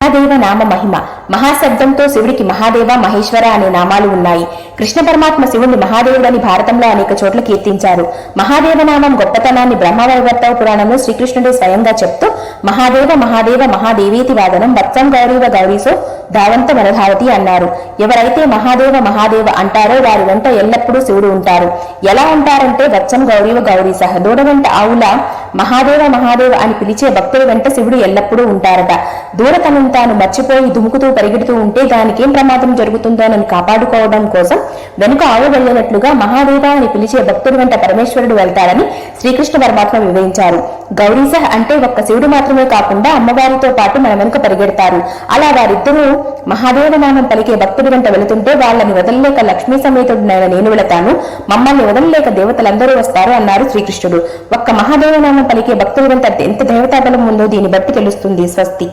మహాదేవ నామ మహిమ. మహాశబ్దంతో శివుడికి మహాదేవ, మహేశ్వర అనే నామాలు ఉన్నాయి. కృష్ణ పరమాత్మ శివుణ్ణి మహాదేవుడని భారతంలో అనేక చోట్ల కీర్తించారు. మహాదేవ నామం గొప్పతనాన్ని బ్రహ్మవైవర్తవ పురాణంలో శ్రీకృష్ణుడే స్వయంగా చెప్తూ మహాదేవ మహాదేవ మహాదేవేతి వాదనం వత్సం గౌరీవ గౌరీసో ధావంత వనధావతి అన్నారు. ఎవరైతే మహాదేవ మహాదేవ అంటారో వారి వెంట ఎల్లప్పుడూ శివుడు ఉంటారు. ఎలా ఉంటారంటే వత్సం గౌరీవ గౌరీస దూడ వెంట ఆవుల మహాదేవ మహాదేవ అని పిలిచే భక్తుల వెంట శివుడు ఎల్లప్పుడూ ఉంటారట. దూడ తనను తాను మర్చిపోయి దుముకుతూ పరిగెడుతూ ఉంటే దానికేం ప్రమాదం జరుగుతుందోనని కాపాడుకోవడం కోసం వెనుక ఆవు వెళ్ళినట్లుగా మహాదేవ అని పిలిచే భక్తుడి వెంట పరమేశ్వరుడు వెళ్తాడని శ్రీకృష్ణ పరమాత్మ వివరించారు. గౌరీస అంటే ఒక్క శివుడు మాత్రమే కాకుండా అమ్మవారితో పాటు మన వెనుక పరిగెడతారు. అలా వారిద్దరూ మహాదేవ నామం పలికే భక్తుడి వెంట వెళుతుంటే వాళ్ళని వదలలేక లక్ష్మీ సమేతుడినైన నేను వెళతాను, మమ్మల్ని వదలలేక దేవతలందరూ వస్తారు అన్నారు శ్రీకృష్ణుడు. ఒక్క మహాదేవ నామం పలికే భక్తుడి వెంట ఎంత దేవతాబలం ఉందో దీన్ని బట్టి తెలుస్తుంది. స్వస్తి.